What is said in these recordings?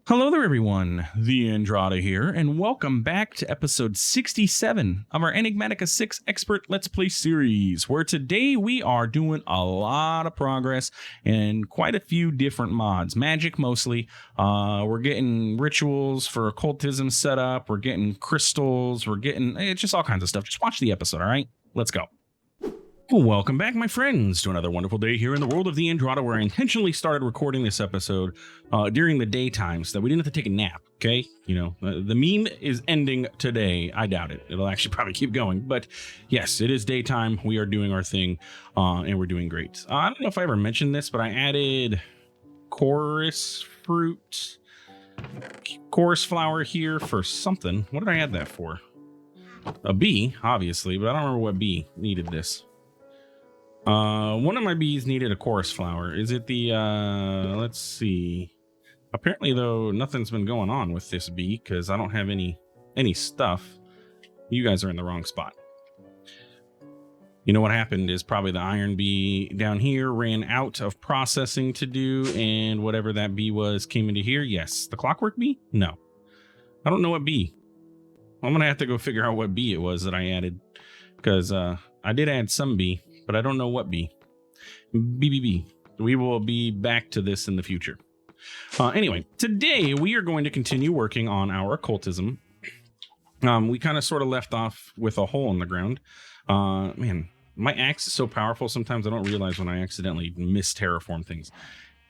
Hello there, everyone. TheAndrata here, and welcome back to episode 67 of our Enigmatica 6 Expert Let's Play series, where today we are doing a lot of progress and quite a few different mods. Magic mostly. We're getting rituals for occultism set up. We're getting crystals. It's just all kinds of stuff. Just watch the episode, all right? Let's go. Welcome back, my friends, to another wonderful day here in the world of TheAndrata, where I intentionally started recording this episode during the daytime so that we didn't have to take a nap, okay? You know, the meme is ending today. I doubt it. It'll actually probably keep going. But yes, it is daytime. We are doing our thing, and we're doing great. I don't know if I ever mentioned this, but I added chorus flower here for something. What did I add that for? A bee, obviously, but I don't remember what bee needed this. One of my bees needed a chorus flower. Is it the, let's see. Apparently, though, nothing's been going on with this bee because I don't have any stuff. You guys are in the wrong spot. You know what happened is probably the iron bee down here ran out of processing to do, and whatever that bee was came into here. Yes. The clockwork bee? No. I don't know what bee. I'm going to have to go figure out what bee it was that I added because, I did add some bee, but I don't know what bee. BBB. We will be back to this in the future. Anyway, today we are going to continue working on our occultism. We kind of sort of left off with a hole in the ground. Man, my axe is so powerful sometimes I don't realize when I accidentally misterraform things.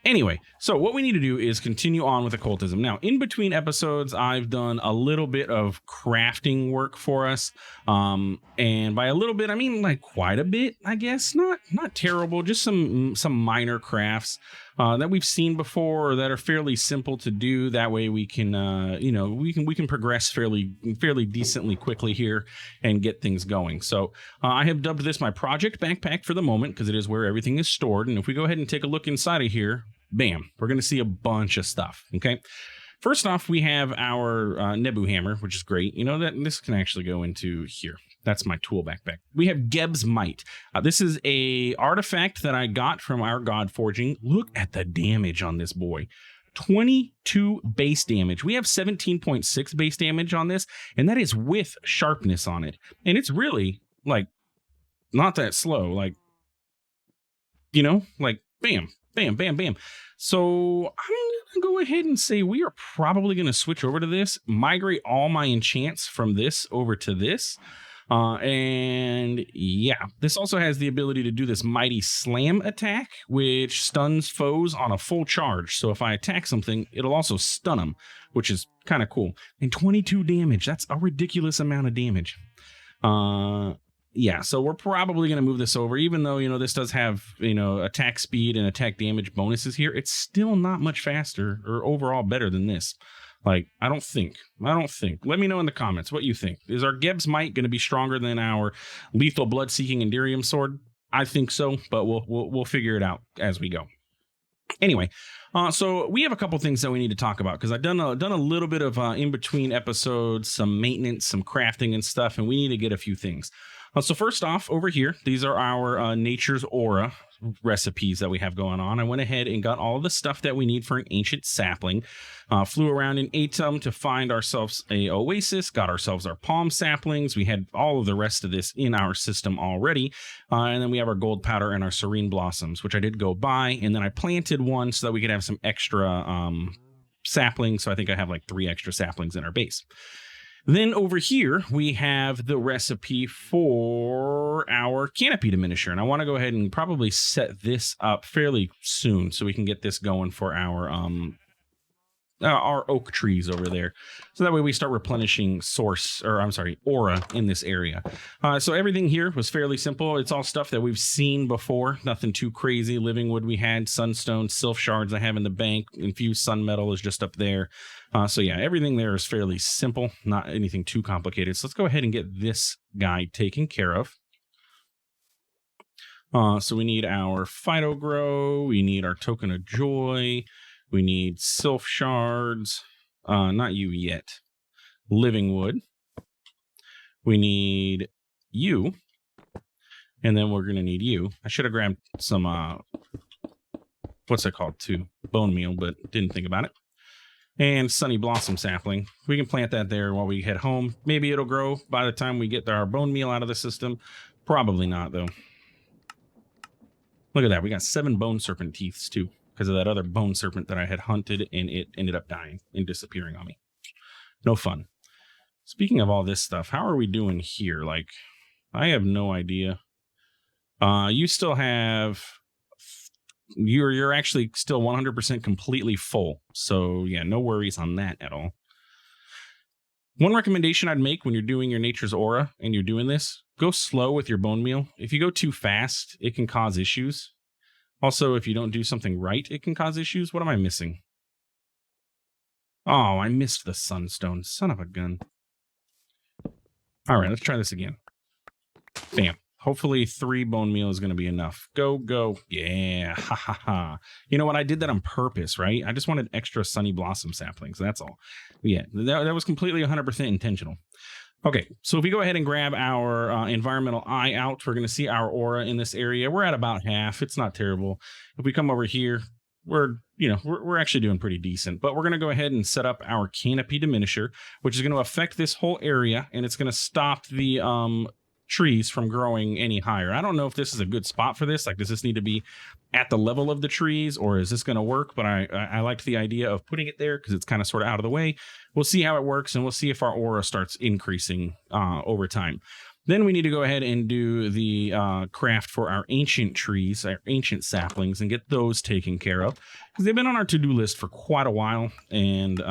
Anyway, so what we need to do is continue on with occultism. Now, in between episodes, I've done a little bit of crafting work for us. And by a little bit, I mean like quite a bit, I guess. Not terrible, just some minor crafts that we've seen before or that are fairly simple to do. That way we can, we can progress fairly decently quickly here and get things going. So I have dubbed this my project backpack for the moment because it is where everything is stored. And if we go ahead and take a look inside of here, bam, we're going to see a bunch of stuff. Okay. First off, we have our Nebu hammer, which is great. You know that this can actually go into here. That's my tool backpack. We have Geb's Might. This is a artifact that I got from our God Forging. Look at the damage on this boy. 22 base damage. We have 17.6 base damage on this, and that is with sharpness on it. And it's really like not that slow. Like, you know, like bam, bam, bam, bam. So I'm going to go ahead and say we are probably going to switch over to this, migrate all my enchants from this over to this. And yeah, this also has the ability to do this mighty slam attack, which stuns foes on a full charge. So if I attack something, it'll also stun them, which is kind of cool. And 22 damage. That's a ridiculous amount of damage. Yeah, so we're probably going to move this over, even though, you know, this does have, you know, attack speed and attack damage bonuses here. It's still not much faster or overall better than this. Like, I don't think. Let me know in the comments what you think. Is our Geb's Might going to be stronger than our lethal blood-seeking Enderium sword? I think so, but we'll figure it out as we go. Anyway, so we have a couple things that we need to talk about because I've done a little bit of in between episodes, some maintenance, some crafting and stuff, and we need to get a few things. So first off, over here, these are our Nature's Aura recipes that we have going on. I went ahead and got all the stuff that we need for an ancient sapling. Flew around in Atum to find ourselves a oasis, got ourselves our palm saplings. We had all of the rest of this in our system already. And then we have our gold powder and our serene blossoms, which I did go buy. And then I planted one so that we could have some extra saplings. So I think I have like 3 extra saplings in our base. Then over here, we have the recipe for our canopy diminisher. And I want to go ahead and probably set this up fairly soon so we can get this going for our oak trees over there. So that way we start replenishing aura in this area. So everything here was fairly simple. It's all stuff that we've seen before. Nothing too crazy. Living wood we had, sunstone, sylph shards I have in the bank. Infused sun metal is just up there. So yeah, everything there is fairly simple. Not anything too complicated. So let's go ahead and get this guy taken care of. So we need our Phyto Grow. We need our Token of Joy. We need sylph shards. Not you yet. Living wood. We need you. And then we're going to need you. I should have grabbed some, what's it called too? Bone meal, but didn't think about it. and Sunny Blossom sapling. We can plant that there while we head home. Maybe it'll grow by the time we get our bone meal out of the system. Probably not, though. Look at that. We got 7 bone serpent teeths, too, because of that other bone serpent that I had hunted, and it ended up dying and disappearing on me. No fun. Speaking of all this stuff, how are we doing here? Like, I have no idea. You still have... You're actually still 100% completely full. So, yeah, no worries on that at all. One recommendation I'd make when you're doing your Nature's Aura and you're doing this, go slow with your bone meal. If you go too fast, it can cause issues. Also, if you don't do something right, it can cause issues. What am I missing? Oh, I missed the sunstone. Son of a gun. All right, let's try this again. Bam. Hopefully 3 bone meal is going to be enough. Go, go. Yeah. Ha, ha, ha. You know what? I did that on purpose, right? I just wanted extra Sunny Blossom saplings. That's all. Yeah, that was completely 100% intentional. Okay, so if we go ahead and grab our environmental eye out, we're going to see our aura in this area. We're at about half. It's not terrible. If we come over here, we're actually doing pretty decent. But we're going to go ahead and set up our canopy diminisher, which is going to affect this whole area, and it's going to stop the trees from growing any higher. I don't know if this is a good spot for this. Like, does this need to be at the level of the trees, or is this going to work? But I liked the idea of putting it there because it's kind of sort of out of the way. We'll see how it works, and we'll see if our aura starts increasing over time. Then we need to go ahead and do the craft for our ancient trees, our ancient saplings, and get those taken care of because they've been on our to-do list for quite a while. And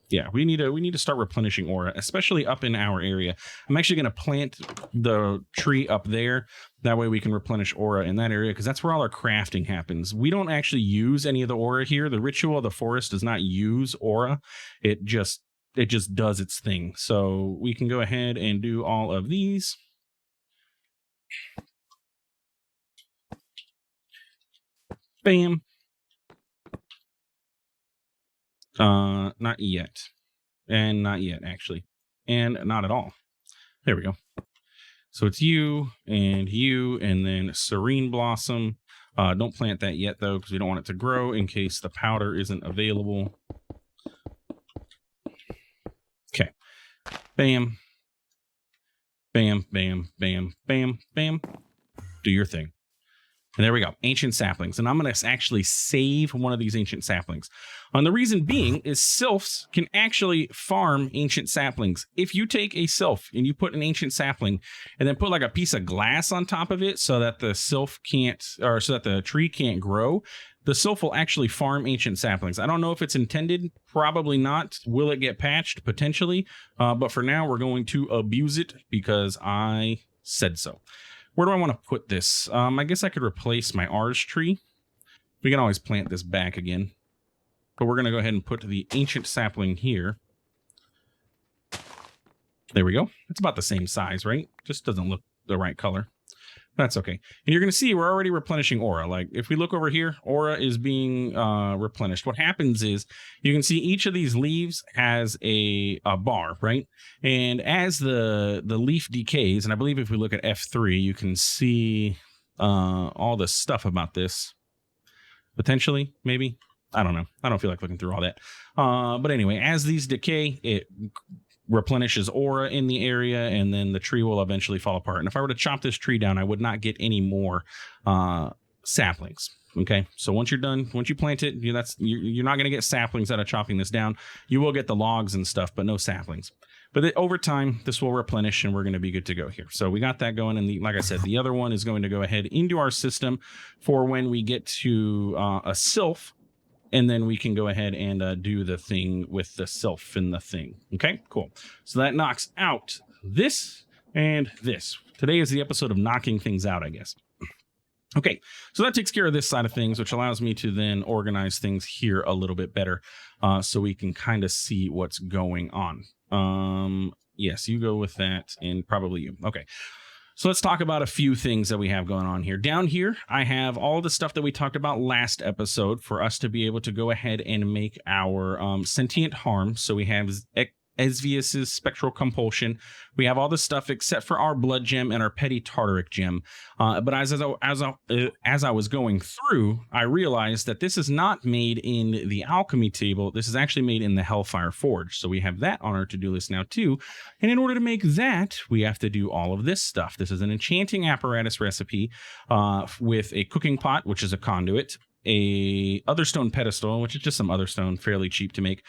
yeah, we need to start replenishing aura, especially up in our area. I'm actually going to plant the tree up there. That way we can replenish aura in that area because that's where all our crafting happens. We don't actually use any of the aura here. The ritual of the forest does not use aura. It just does its thing. So we can go ahead and do all of these. Bam. Not yet. And not yet, actually. And not at all. There we go. So it's you, and then Serene Blossom. Don't plant that yet, though, because we don't want it to grow in case the powder isn't available. Okay. Bam. Bam, bam, bam, bam, bam. Do your thing. And there we go, ancient saplings. And I'm going to actually save one of these ancient saplings. And the reason being is sylphs can actually farm ancient saplings. If you take a sylph and you put an ancient sapling and then put like a piece of glass on top of it so that the sylph can't, or so that the tree can't grow, the sylph will actually farm ancient saplings. I don't know if it's intended. Probably not. Will it get patched? Potentially. But for now, we're going to abuse it because I said so. Where do I want to put this? I guess I could replace my R's tree. We can always plant this back again. But we're going to go ahead and put the ancient sapling here. There we go. It's about the same size, right? Just doesn't look the right color. That's okay. And you're going to see we're already replenishing aura. Like if we look over here, aura is being replenished. What happens is you can see each of these leaves has a bar, right? And as the leaf decays, and I believe if we look at F3, you can see all the stuff about this. Potentially, maybe. I don't know. I don't feel like looking through all that. But anyway, as these decay, it replenishes aura in the area, and then the tree will eventually fall apart. And if I were to chop this tree down, I would not get any more saplings. Okay, so once you're done, once you plant it, you're not going to get saplings out of chopping this down. You will get the logs and stuff, but no saplings. But over time, this will replenish, and we're going to be good to go here. So we got that going, and like I said, the other one is going to go ahead into our system for when we get to a sylph. And then we can go ahead and do the thing with the sylph in the thing. Okay, cool. So that knocks out this and this. Today is the episode of knocking things out, I guess. Okay, so that takes care of this side of things, which allows me to then organize things here a little bit better so we can kind of see what's going on. Yes, you go with that, and probably you. Okay. So let's talk about a few things that we have going on here. Down here, I have all the stuff that we talked about last episode for us to be able to go ahead and make our sentient harm. So we have Esvius's spectral compulsion. We have all the stuff except for our blood gem and our petty tartaric gem. But as I was going through, I realized that this is not made in the alchemy table. This is actually made in the Hellfire Forge. So we have that on our to-do list now too. And in order to make that, we have to do all of this stuff. This is an enchanting apparatus recipe with a cooking pot, which is a conduit, a otherstone pedestal, which is just some otherstone, fairly cheap to make.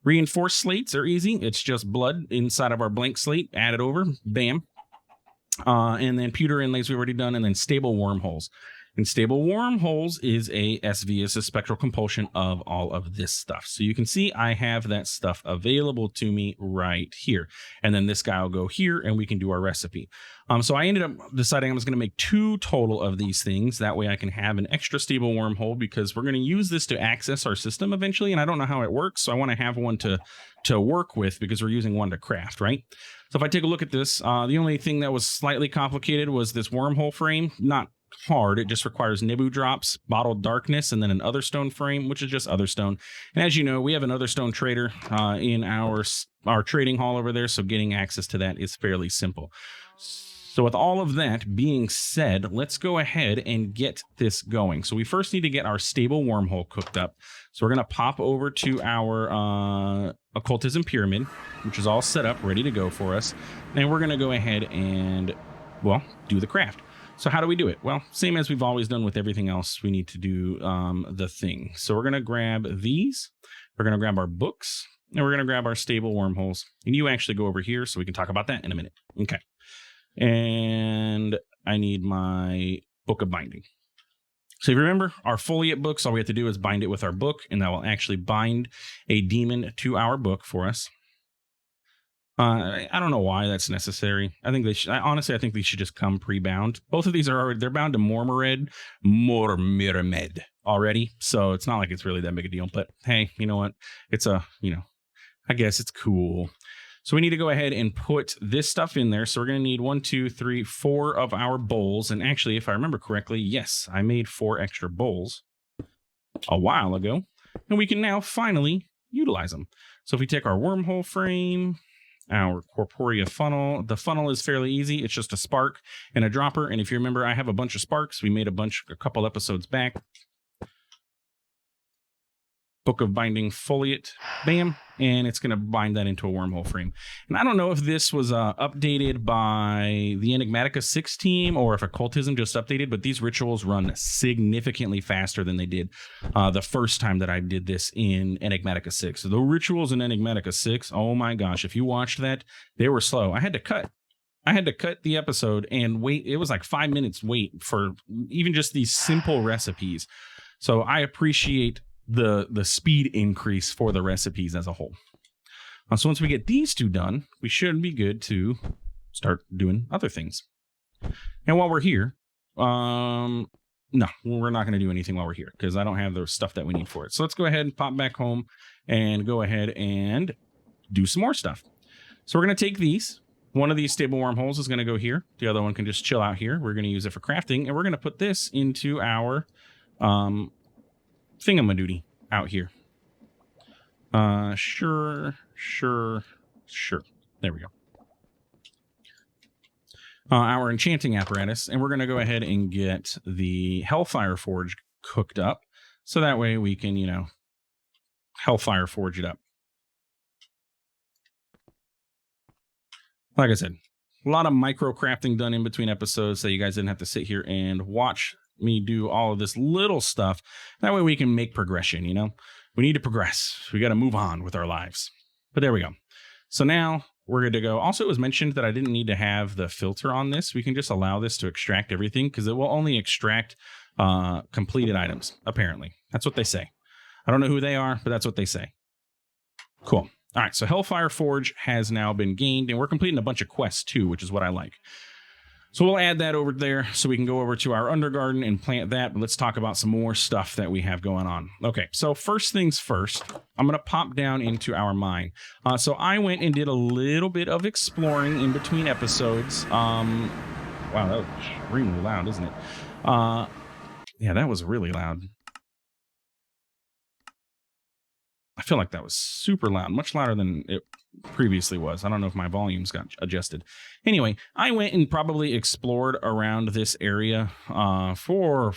Reinforced slates are easy. It's just blood inside of our blank slate. Add it over. Bam. And then pewter inlays we've already done. And then stable wormholes. And stable wormholes is a Esvius's spectral compulsion of all of this stuff. So you can see I have that stuff available to me right here. And then this guy will go here and we can do our recipe. So I ended up deciding I was going to make 2 total of these things. That way I can have an extra stable wormhole because we're going to use this to access our system eventually. And I don't know how it works. So I want to have one to work with because we're using one to craft, right? So if I take a look at this, the only thing that was slightly complicated was this wormhole frame. Not hard. It just requires Nibu drops, bottled darkness, and then an otherstone frame, which is just otherstone. And as you know, we have an otherstone trader in our trading hall over there, so getting access to that is fairly simple. So with all of that being said, let's go ahead and get this going. So we first need to get our stable wormhole cooked up. So we're going to pop over to our occultism pyramid, which is all set up, ready to go for us. And we're going to go ahead and, well, do the craft. So how do we do it? Well, same as we've always done with everything else, we need to do the thing. So we're going to grab these. We're going to grab our books. And we're going to grab our stable wormholes. And you actually go over here so we can talk about that in a minute. Okay. And I need my book of binding. So if you remember, our foliate books, all we have to do is bind it with our book. And that will actually bind a demon to our book for us. I don't know why that's necessary. I think they should. Honestly, I think these should just come pre-bound. Both of these they're bound to Mormed already, so it's not like it's really that big a deal. But hey, you know what? It's I guess it's cool. So we need to go ahead and put this stuff in there. So we're going to need 1, 2, 3, 4 of our bowls. And actually, if I remember correctly, yes, I made 4 extra bowls a while ago, and we can now finally utilize them. So if we take our wormhole frame, our corporea funnel. The funnel is fairly easy. It's just a spark and a dropper. And if you remember, I have a bunch of sparks. We made a couple episodes back. Book of Binding Foliate. Bam. And it's going to bind that into a wormhole frame. And I don't know if this was updated by the Enigmatica 6 team or if Occultism just updated, but these rituals run significantly faster than they did the first time that I did this in Enigmatica 6. So the rituals in Enigmatica 6, oh my gosh, if you watched that, they were slow. I had to cut the episode and wait. It was like 5 minutes wait for even just these simple recipes. So I appreciate the speed increase for the recipes as a whole. So once we get these 2 done, we should be good to start doing other things. And while we're here, no, we're not going to do anything while we're here because I don't have the stuff that we need for it. So let's go ahead and pop back home and go ahead and do some more stuff. So we're going to take these. One of these stable wormholes is going to go here. The other one can just chill out here. We're going to use it for crafting, and we're going to put this into our thingamadoody out here. Sure. There we go. Our enchanting apparatus, and we're going to go ahead and get the Hellfire Forge cooked up, so that way we can, Hellfire Forge it up. Like I said, a lot of micro crafting done in between episodes, so you guys didn't have to sit here and watch me do all of this little stuff. That way we can make progression, We need to progress. We got to move on with our lives. But there we go. So now we're good to go. Also, it was mentioned that I didn't need to have the filter on this. We can just allow this to extract everything because it will only extract completed items, apparently. That's what they say. I don't know who they are, but that's what they say. Cool. All right, so Hellfire Forge has now been gained, and we're completing a bunch of quests too, which is what I like. So we'll add that over there so we can go over to our Undergarden and plant that. But let's talk about some more stuff that we have going on. Okay, so first things first, I'm going to pop down into our mine. So I went and did a little bit of exploring in between episodes. Wow, that was extremely loud, isn't it? Yeah, that was really loud. I feel like that was super loud, much louder than it previously was. I don't know if my volumes got adjusted. Anyway, I went and probably explored around this area for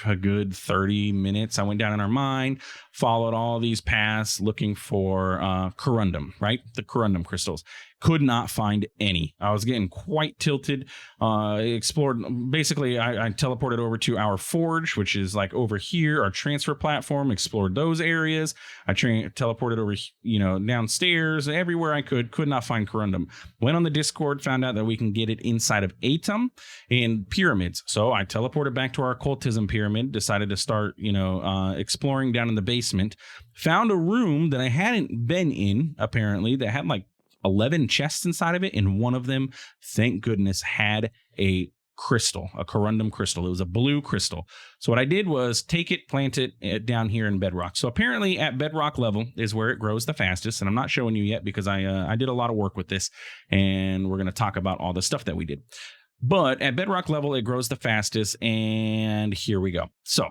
a good 30 minutes. I went down in our mine, followed all these paths looking for corundum, right? The corundum crystals. Could not find any. I was getting quite tilted. Explored. Basically, I teleported over to our forge, which is like over here, our transfer platform. Explored those areas. I teleported over, downstairs, everywhere I could not find corundum. Went on the Discord, found out that we can get it inside of Atom and pyramids. So I teleported back to our occultism pyramid, decided to start, exploring down in the basement. Found a room that I hadn't been in, apparently, that had like 11 chests inside of it, and one of them, thank goodness, had a crystal, a corundum crystal. It was a blue crystal. So what I did was take it, plant it down here in bedrock. So apparently at bedrock level is where it grows the fastest, and I'm not showing you yet because I did a lot of work with this, and we're going to talk about all the stuff that we did. But at bedrock level, it grows the fastest, and here we go. So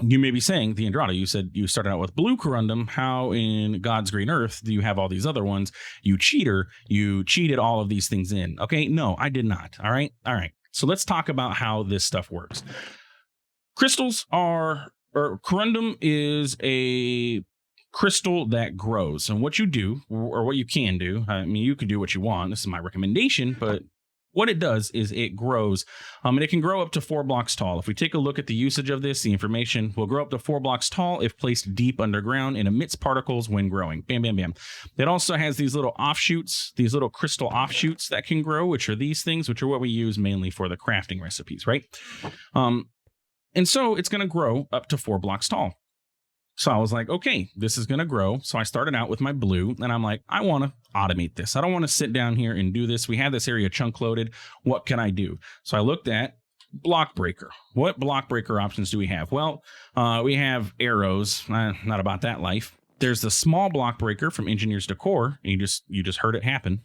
you may be saying, TheAndrata, you said you started out with blue corundum. How in God's green earth do you have all these other ones? You cheater. You cheated all of these things in. Okay, no, I did not. All right. So let's talk about how this stuff works. Corundum is a crystal that grows. And what you do, or what you can do, I mean, you can do what you want. This is my recommendation, but what it does is it grows, and it can grow up to 4 blocks tall. If we take a look at the usage of this, the information will grow up to 4 blocks tall if placed deep underground and emits particles when growing. Bam, bam, bam. It also has these little offshoots, these little crystal offshoots that can grow, which are these things, which are what we use mainly for the crafting recipes, right? And so it's going to grow up to 4 blocks tall. So I was like, okay, this is going to grow. So I started out with my blue, and I'm like, I want to automate this. I don't want to sit down here and do this. We have this area chunk loaded. What can I do? So I looked at block breaker. What block breaker options do we have? Well, we have arrows. Not about that life. There's the small block breaker from Engineer's Decor. And you just heard it happen.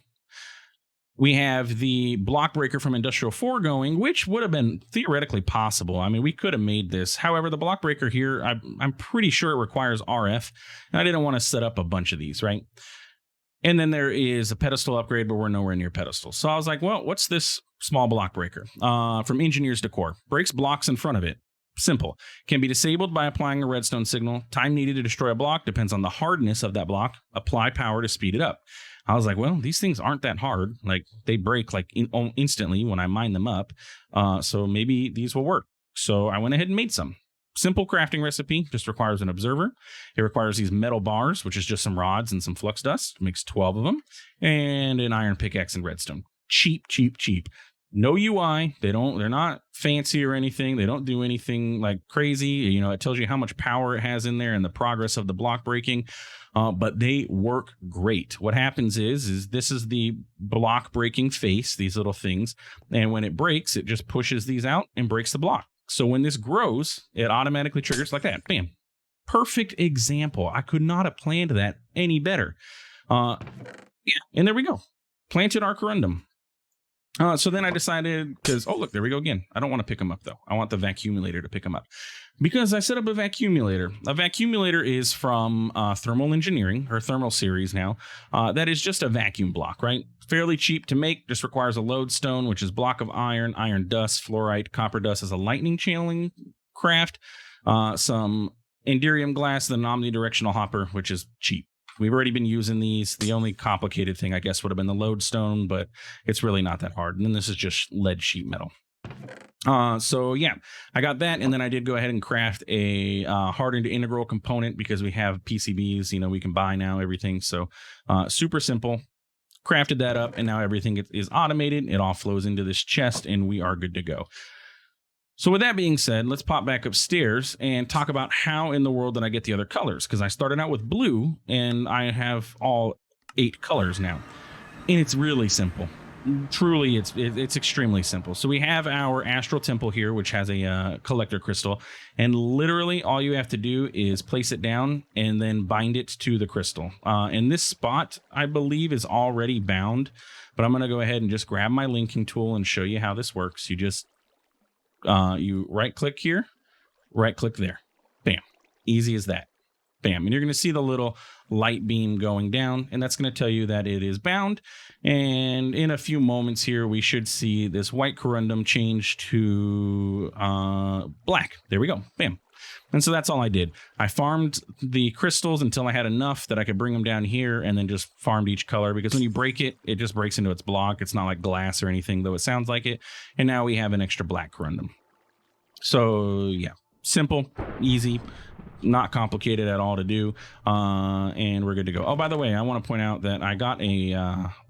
We have the block breaker from Industrial Foregoing, which would have been theoretically possible. I mean, we could have made this. However, the block breaker here, I'm pretty sure it requires RF, and I didn't want to set up a bunch of these, right? And then there is a pedestal upgrade, but we're nowhere near pedestal. So I was like, well, what's this small block breaker? From Engineer's Decor. Breaks blocks in front of it. Simple. Can be disabled by applying a redstone signal. Time needed to destroy a block depends on the hardness of that block. Apply power to speed it up. I was like, well, these things aren't that hard. Like, they break like instantly when I mine them up. So maybe these will work. So I went ahead and made some. Simple crafting recipe, just requires an observer. It requires these metal bars, which is just some rods and some flux dust. Makes 12 of them. And an iron pickaxe and redstone. Cheap. No UI. They're not fancy or anything. They don't do anything like crazy. It tells you how much power it has in there and the progress of the block breaking. But they work great. What happens is this is the block breaking face, these little things. And when it breaks, it just pushes these out and breaks the block. So when this grows, it automatically triggers like that. Bam. Perfect example. I could not have planned that any better. And there we go. Planted our corundum. So then I decided, because, oh, look, there we go again. I don't want to pick them up, though. I want the vacuumulator to pick them up. Because I set up a vacuumulator. A vacuumulator is from Thermal Engineering, or Thermal Series now. That is just a vacuum block, right? Fairly cheap to make. Just requires a lodestone, which is block of iron, iron dust, fluorite, copper dust as a lightning channeling craft. Some Enderium glass, then an omnidirectional hopper, which is cheap. We've already been using these. The only complicated thing, I guess, would have been the lodestone, but it's really not that hard. And then this is just lead sheet metal. So yeah, I got that. And then I did go ahead and craft a hardened integral component because we have PCBs, we can buy now everything. So super simple. Crafted that up, and now everything is automated. It all flows into this chest, and we are good to go. So with that being said, let's pop back upstairs and talk about how in the world did I get the other colors? Because I started out with blue, and I have all 8 colors now. And it's really simple. Truly, it's extremely simple. So we have our Astral Temple here, which has a collector crystal. And literally all you have to do is place it down and then bind it to the crystal. And this spot, I believe, is already bound. But I'm going to go ahead and just grab my linking tool and show you how this works. You just... you right click here, right click there. Bam. Easy as that. bam. And you're going to see the little light beam going down, and that's going to tell you that it is bound. And in a few moments here, we should see this white corundum change to black. There we go. Bam. And so that's all I did. I farmed the crystals until I had enough that I could bring them down here, and then just farmed each color, because when you break it, it just breaks into its block. It's not like glass or anything, though it sounds like it. And now we have an extra black corundum. So yeah, simple, easy, not complicated at all to do. And we're good to go. Oh, by the way, I want to point out that I got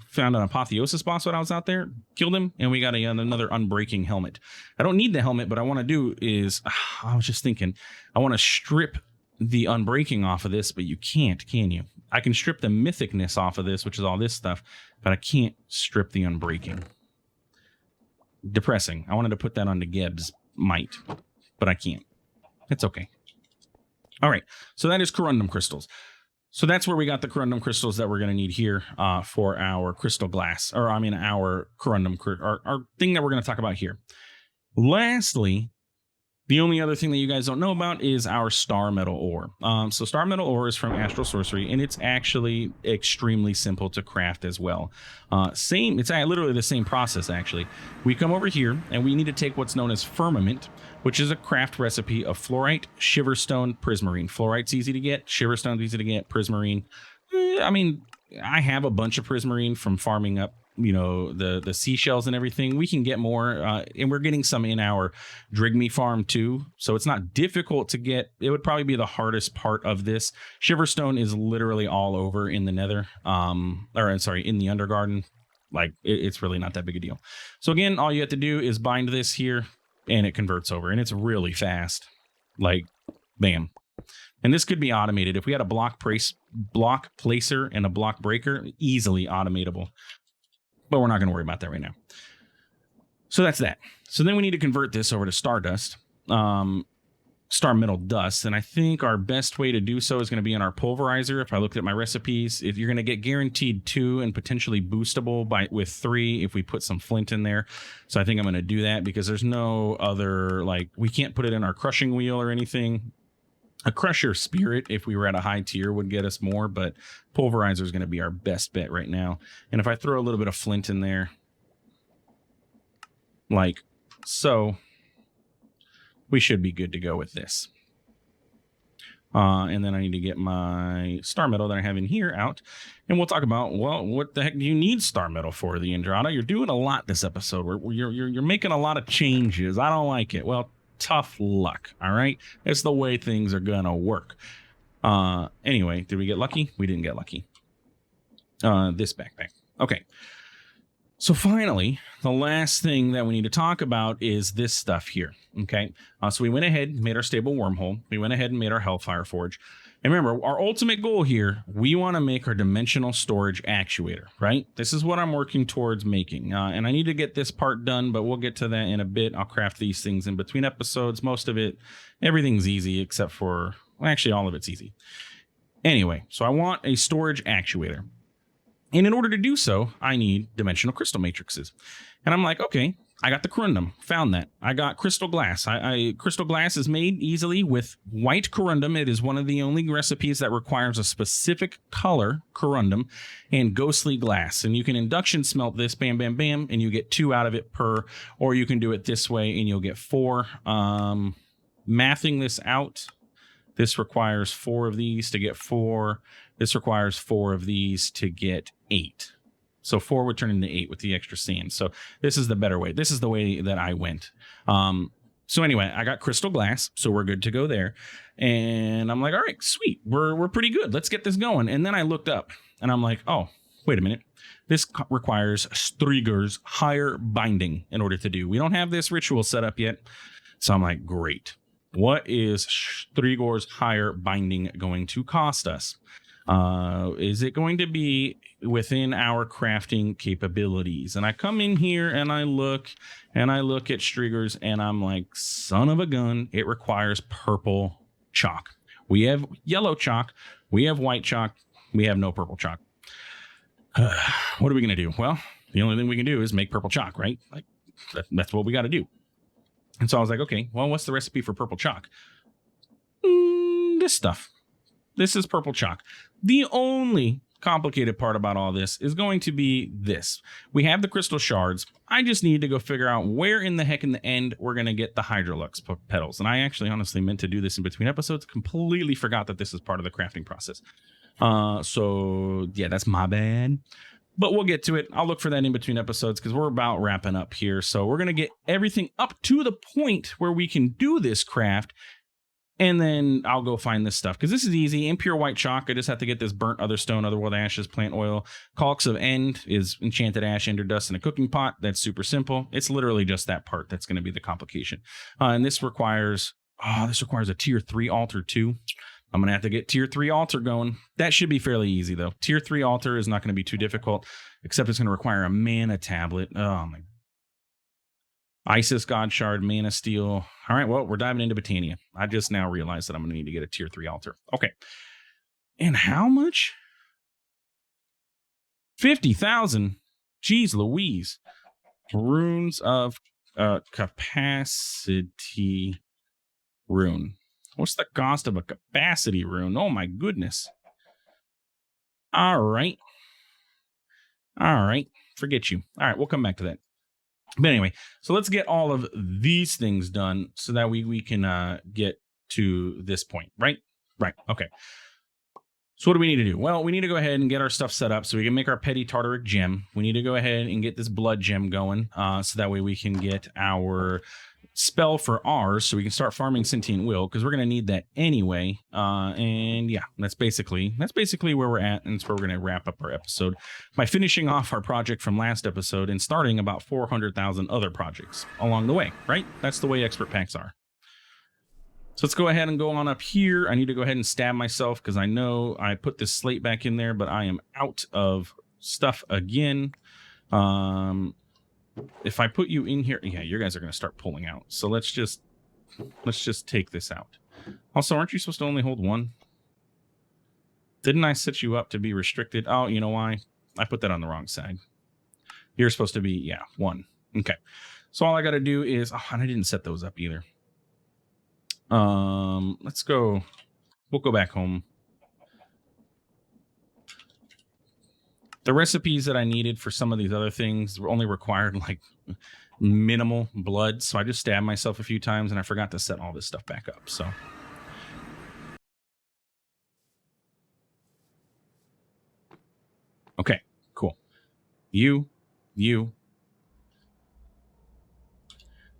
found an apotheosis boss when I was out there, killed him, and we got another unbreaking helmet. I don't need the helmet, but I want to do is, I was just thinking, I want to strip the unbreaking off of this, but you can't, can you? I can strip the mythicness off of this, which is all this stuff, but I can't strip the unbreaking. Depressing. I wanted to put that onto Geb's might, but I can't. It's okay. All right, so that is corundum crystals. So that's where we got the corundum crystals that we're going to need here for our crystal glass, or I mean our corundum, our thing that we're going to talk about here. Lastly, the only other thing that you guys don't know about is our star metal ore. So star metal ore is from Astral Sorcery, and it's actually extremely simple to craft as well. It's literally the same process, actually. We come over here, and we need to take what's known as firmament, which is a craft recipe of fluorite, shiverstone, prismarine. Fluorite's easy to get, shiverstone's easy to get, prismarine. I mean, I have a bunch of prismarine from farming up, you know, the seashells and everything. We can get more, and we're getting some in our Drigme farm too, so it's not difficult to get. It would probably be the hardest part of this. Shiverstone is literally all over in the nether, in the Undergarden. Like, it's really not that big a deal. So again, all you have to do is bind this here, and it converts over, and it's really fast. Like, bam. And this could be automated. If we had a block placer and a block breaker, easily automatable. But we're not going to worry about that right now. So that's that. So then we need to convert this over to stardust, star metal dust. And I think our best way to do so is going to be in our pulverizer. If I looked at my recipes, if you're going to get guaranteed 2 and potentially boostable with 3 if we put some flint in there. So I think I'm going to do that, because there's no other, like, we can't put it in our crushing wheel or anything. A crusher spirit, if we were at a high tier, would get us more, but pulverizer is going to be our best bet right now. And if I throw a little bit of flint in there, like so, we should be good to go with this. And then I need to get my star metal that I have in here out, and we'll talk about, well, what the heck do you need star metal for, TheAndrata? You're doing a lot this episode. You're making a lot of changes. I don't like it. Well, tough luck. All right, it's the way things are gonna work. Anyway, did we get lucky? We didn't get lucky. This backpack. Okay, so finally, the last thing that we need to talk about is this stuff here. Okay, so we went ahead and made our stable wormhole. We went ahead and made our Hellfire Forge. And remember, our ultimate goal here, we want to make our dimensional storage actuator, right? This is what I'm working towards making. And I need to get this part done, but we'll get to that in a bit. I'll craft these things in between episodes. Most of it, everything's easy except for, well, actually all of it's easy. Anyway, so I want a storage actuator. And in order to do so, I need dimensional crystal matrices. And I'm like, okay, I got the corundum, found that. I got crystal glass. Crystal glass is made easily with white corundum. It is one of the only recipes that requires a specific color corundum and ghostly glass. And you can induction smelt this, bam, bam, bam, and you get 2 out of it per, or you can do it this way and you'll get 4. Mathing this out, this requires 4 of these to get 4. This requires 4 of these to get 8. So 4 would turn into 8 with the extra sand. So this is the better way. This is the way that I went. So anyway, I got crystal glass, so we're good to go there. And I'm like, all right, sweet. We're pretty good. Let's get this going. And then I looked up and I'm like, oh, wait a minute. This requires Striger's higher binding in order to do. We don't have this ritual set up yet. So I'm like, great. What is Striger's higher binding going to cost us? Is it going to be within our crafting capabilities? And I come in here and I look at Striger's and I'm like, son of a gun, it requires purple chalk. We have yellow chalk. We have white chalk. We have no purple chalk. What are we going to do? Well, the only thing we can do is make purple chalk, right? Like that's what we got to do. And so I was like, okay, well, what's the recipe for purple chalk? This stuff. This is purple chalk. The only complicated part about all this is going to be this. We have the crystal shards. I just need to go figure out where in the heck in the end we're going to get the Hydrolux petals. And I actually honestly meant to do this in between episodes. Completely forgot that this is part of the crafting process. So yeah, that's my bad. But we'll get to it. I'll look for that in between episodes because we're about wrapping up here. So we're going to get everything up to the point where we can do this craft. And then I'll go find this stuff because this is easy. Impure white chalk. I just have to get this burnt other stone, otherworld ashes, plant oil. Caulks of End is enchanted ash, ender dust in a cooking pot. That's super simple. It's literally just that part that's going to be the complication. And this requires a tier 3 altar too. I'm going to have to get tier 3 altar going. That should be fairly easy though. Tier 3 altar is not going to be too difficult, except it's going to require a mana tablet. Oh my. Isis, God Shard, Mana Steel. All right, well, we're diving into Botania. I just now realized that I'm going to need to get a tier 3 altar. Okay. And how much? 50,000. Jeez Louise. Runes of capacity rune. What's the cost of a capacity rune? Oh, my goodness. All right. Forget you. All right, we'll come back to that. But anyway, so let's get all of these things done so that we can get to this point, right? Right. Okay. So what do we need to do? Well, we need to go ahead and get our stuff set up so we can make our petty tartaric gem. We need to go ahead and get this blood gem going so that way we can get our spell for ours so we can start farming sentient will because we're going to need that anyway. And yeah, that's basically where we're at, and that's where we're going to wrap up our episode by finishing off our project from last episode and starting about 400,000 other projects along the way, right? That's the way expert packs are. So let's go ahead and go on up here. I need to go ahead and stab myself because I know I put this slate back in there, but I am out of stuff again. If I put you in here, yeah, you guys are going to start pulling out. So let's just take this out. Also, aren't you supposed to only hold one? Didn't I set you up to be restricted? Oh, you know why? I put that on the wrong side. You're supposed to be, yeah, one. Okay. So all I got to do is, oh, and I didn't set those up either. Let's go. We'll go back home. The recipes that I needed for some of these other things only required like minimal blood. So I just stabbed myself a few times and I forgot to set all this stuff back up. So. Okay, cool. You.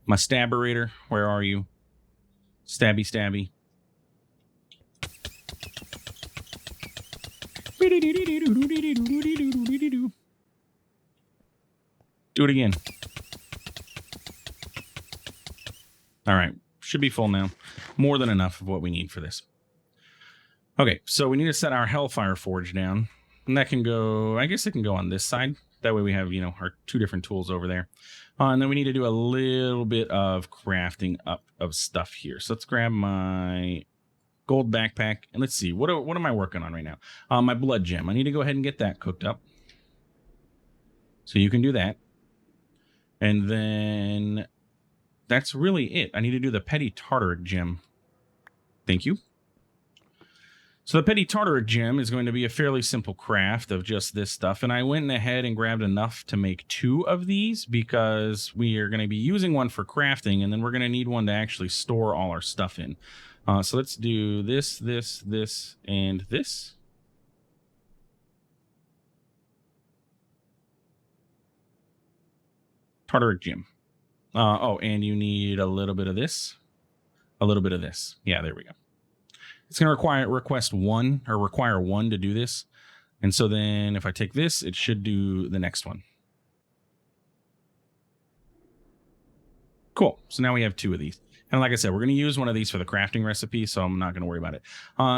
My stabberator, where are you? Stabby. Do it again. All right. Should be full now. More than enough of what we need for this. Okay, so we need to set our Hellfire Forge down. And that can go, I guess it can go on this side. That way we have, you know, our two different tools over there. And then we need to do a little bit of crafting up of stuff here. So let's grab my gold backpack. And let's see, what am I working on right now? My blood gem. I need to go ahead and get that cooked up. So you can do that. And then that's really it. I need to do the petty tartaric gem. Thank you. So the petty tartaric gem is going to be a fairly simple craft of just this stuff. And I went ahead and grabbed enough to make 2 of these because we are going to be using one for crafting, and then we're going to need one to actually store all our stuff in. So let's do this, and this. Tartaric gem. Oh, and you need a little bit of this. A little bit of this. Yeah, there we go. It's going to require one to do this. And so then if I take this, it should do the next one. Cool. So now we have 2 of these. And like I said, we're going to use one of these for the crafting recipe, so I'm not going to worry about it.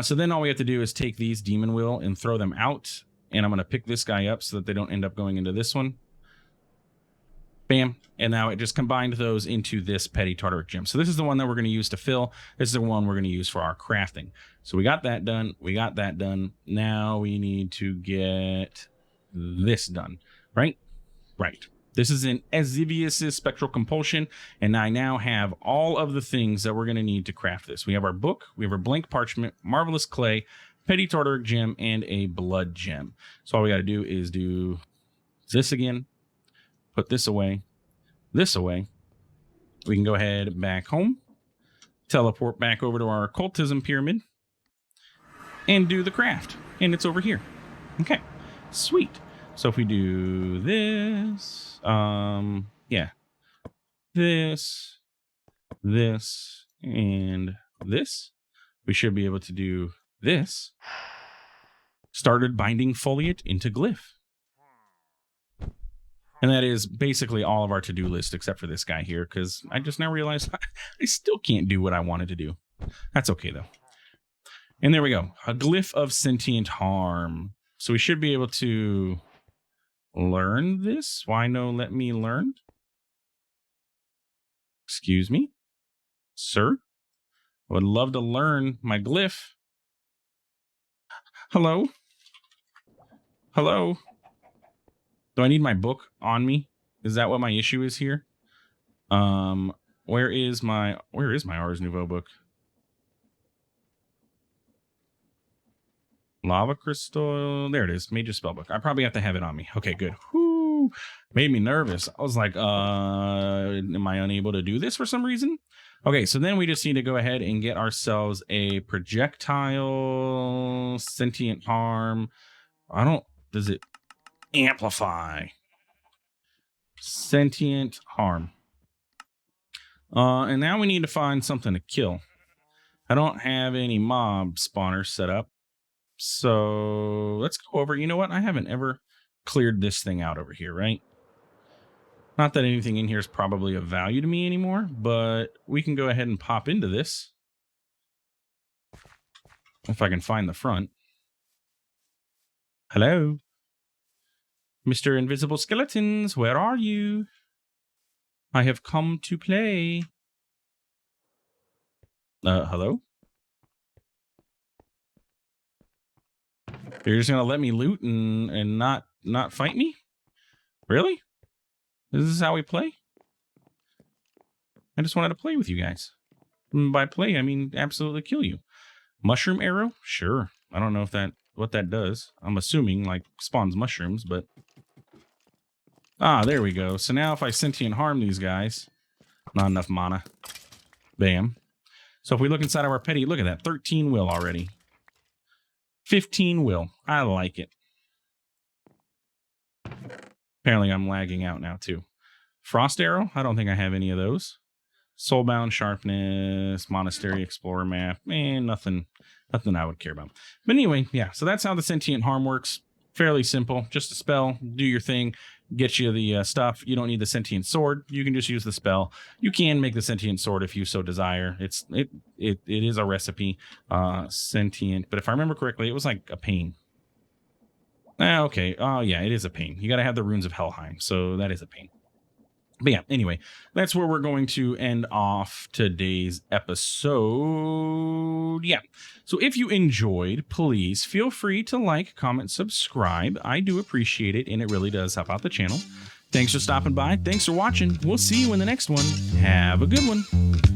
So then all we have to do is take these demon will and throw them out. And I'm going to pick this guy up so that they don't end up going into this one. Bam. And now it just combined those into this petty tartaric gem. So this is the one that we're going to use to fill. This is the one we're going to use for our crafting. So we got that done. Now we need to get this done, right? Right. This is in Ezivius' Spectral Compulsion, and I now have all of the things that we're going to need to craft this. We have our book, we have our blank parchment, marvelous clay, petty tartaric gem, and a blood gem. So all we got to do is do this again, put this away, this away. We can go ahead back home, teleport back over to our occultism pyramid, and do the craft. And it's over here. Okay, sweet. So if we do this, yeah, this, and this, we should be able to do this. Started binding foliate into glyph. And that is basically all of our to-do list except for this guy here, because I just now realized I still can't do what I wanted to do. That's okay, though. And there we go. A glyph of sentient harm. So we should be able to learn this. Why no let me learn? Excuse me, sir? I would love to learn my glyph. Hello? Hello? Do I need my book on me? Is that what my issue is here? Where is my Ars Nouveau book? Lava crystal. There it is. Major spellbook. I probably have to have it on me. Okay, good. Whoo! Made me nervous. I was like, am I unable to do this for some reason? Okay, so then we just need to go ahead and get ourselves a projectile sentient harm. Does it amplify? Sentient harm. And now we need to find something to kill. I don't have any mob spawners set up. So let's go over. You know what? I haven't ever cleared this thing out over here, right? Not that anything in here is probably of value to me anymore, but we can go ahead and pop into this. If I can find the front. Hello? Mr. Invisible Skeletons, where are you? I have come to play. Hello? You're just gonna let me loot and not fight me? Really? Is this how we play? I just wanted to play with you guys. And by play, I mean absolutely kill you. Mushroom arrow? Sure. I don't know what that does. I'm assuming like spawns mushrooms, but there we go. So now if I sentient harm these guys, not enough mana. Bam. So if we look inside of our petty, look at that. 13 will already. 15 will. I like it. Apparently I'm lagging out now too. Frost arrow? I don't think I have any of those. Soulbound sharpness, monastery explorer map. Nothing I would care about. But anyway, yeah. So that's how the sentient harm works. Fairly simple. Just a spell. Do your thing. Get you the stuff. You don't need the sentient sword. You can just use the spell. You can make the sentient sword if you so desire. It is a recipe. Sentient. But if I remember correctly, it was like a pain. Okay. Oh yeah, it is a pain. You got to have the runes of Helheim. So that is a pain. But yeah, anyway, that's where we're going to end off today's episode. Yeah. So if you enjoyed, please feel free to like, comment, subscribe. I do appreciate it, and it really does help out the channel. Thanks for stopping by. Thanks for watching. We'll see you in the next one. Have a good one.